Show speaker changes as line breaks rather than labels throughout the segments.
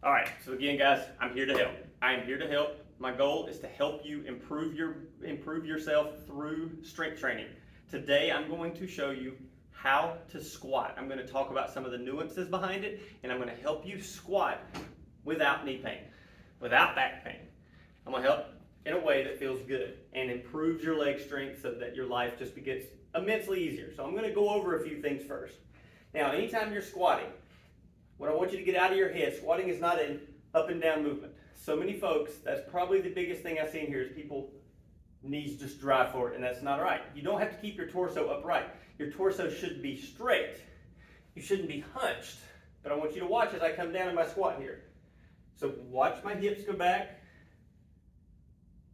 All right, so again, guys, I'm here to help. I am here to help. My goal is to help you improve yourself through strength training. Today, I'm going to show you how to squat. I'm going to talk about some of the nuances behind it, and I'm going to help you squat without knee pain, without back pain. I'm going to help in a way that feels good and improves your leg strength so that your life just gets immensely easier. So I'm going to go over a few things first. Now, anytime you're squatting, what I want you to get out of your head, squatting is not an up and down movement. So many folks, that's probably the biggest thing I've seen here is people knees just drive forward, and that's not right. You don't have to keep your torso upright. Your torso should be straight. You shouldn't be hunched. But I want you to watch as I come down in my squat here. So watch my hips go back.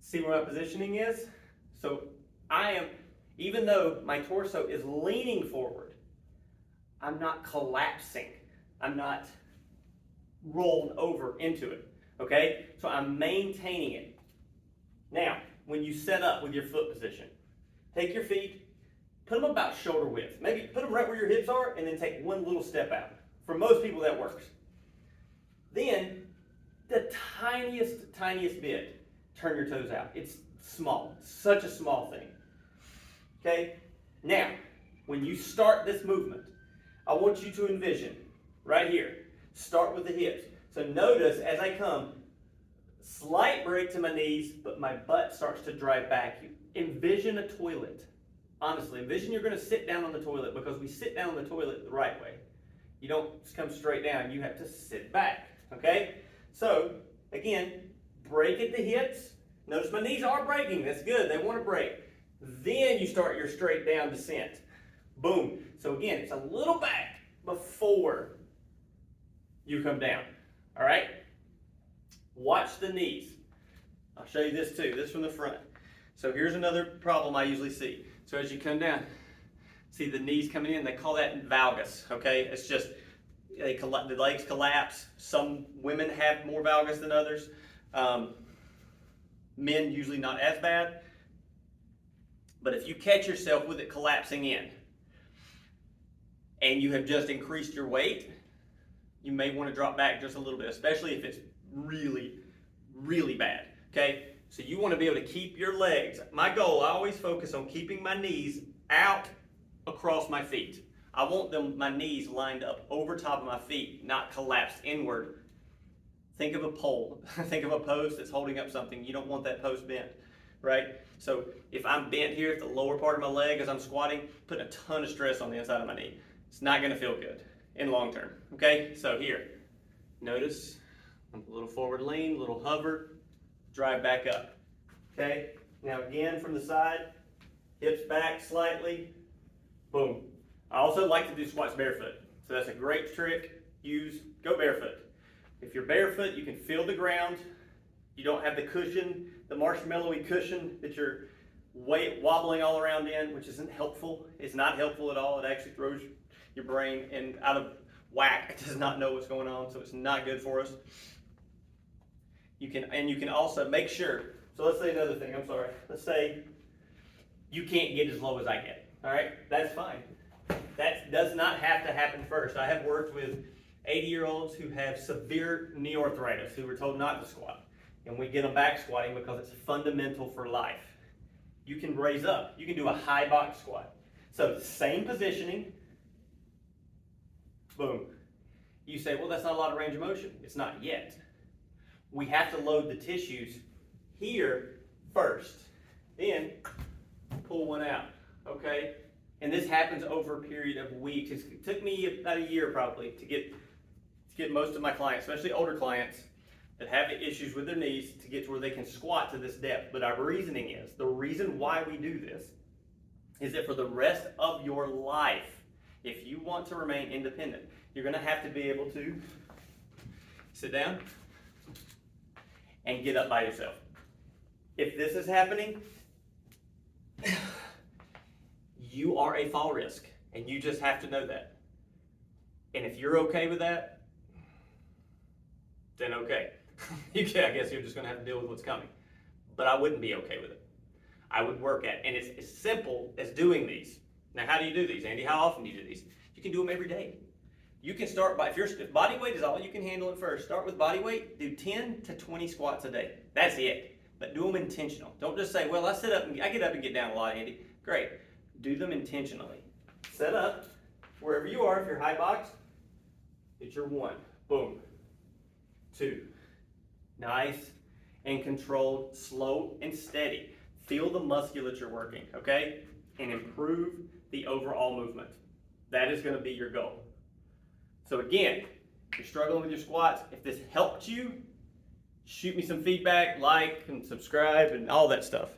See where my positioning is? So I am, even though my torso is leaning forward, I'm not collapsing. I'm not rolled over into it, okay? So I'm maintaining it. Now, when you set up with your foot position, take your feet, put them about shoulder width. Maybe put them right where your hips are and then take one little step out. For most people, that works. Then, the tiniest bit, turn your toes out. It's small, such a small thing, okay? Now, when you start this movement, I want you to envision right here. Start with the hips. So notice as I come, slight break to my knees, but my butt starts to drive back. You envision a toilet. Honestly, envision you're going to sit down on the toilet because we sit down on the toilet the right way. You don't just come straight down. You have to sit back. Okay? So, again, break at the hips. Notice my knees are breaking. That's good. They want to break. Then you start your straight down descent. Boom. So again, it's a little back before you come down. All right? Watch the knees. I'll show you this too. This from the front. So here's another problem I usually see. So as you come down, see the knees coming in. They call that valgus. Okay? It's just the legs collapse. Some women have more valgus than others. Men usually not as bad. But if you catch yourself with it collapsing in, and you have just increased your weight, you may want to drop back just a little bit, especially if it's really, really bad, okay? So you want to be able to keep your legs. My goal, I always focus on keeping my knees out across my feet. I want my knees lined up over top of my feet, not collapsed inward. Think of a pole. Think of a post that's holding up something. You don't want that post bent, right? So if I'm bent here at the lower part of my leg as I'm squatting, putting a ton of stress on the inside of my knee. It's not going to feel good in long term, okay? So here, notice a little forward lean, a little hover, drive back up, okay? Now again from the side, hips back slightly, boom. I also like to do squats barefoot. So that's a great trick. Go barefoot. If you're barefoot, you can feel the ground. You don't have the cushion, the marshmallowy cushion that you're wobbling all around in, which isn't helpful. It's not helpful at all. It actually throws your brain out of whack. It does not know what's going on, so it's not good for us. You can also make sure, so let's say another thing, I'm sorry. Let's say you can't get as low as I get, all right? That's fine. That does not have to happen first. I have worked with 80-year-olds who have severe knee arthritis who were told not to squat. And we get them back squatting because it's fundamental for life. You can raise up. You can do a high box squat. So same positioning. Boom. You say, well, that's not a lot of range of motion. It's not yet. We have to load the tissues here first. Then pull one out, okay? And this happens over a period of weeks. It took me about a year probably to get most of my clients, especially older clients that have issues with their knees, to get to where they can squat to this depth. But our reasoning is, the reason why we do this is that for the rest of your life, if you want to remain independent, you're going to have to be able to sit down and get up by yourself. If this is happening, you are a fall risk, and you just have to know that. And if you're okay with that, then okay. I guess you're just going to have to deal with what's coming. But I wouldn't be okay with it. I would work at, and it's as simple as doing these. Now, how do you do these, Andy? How often do you do these? You can do them every day. You can start by, if body weight is all you can handle at first, start with body weight, do 10 to 20 squats a day. That's it. But do them intentional. Don't just say, well, I get up and get down a lot, Andy. Great. Do them intentionally. Set up wherever you are. If you're high box, it's your 1. Boom. 2. Nice and controlled, slow and steady. Feel the musculature working, okay? And improve the overall movement. That is going to be your goal. So again, if you're struggling with your squats, if this helped you, shoot me some feedback, like and subscribe and all that stuff.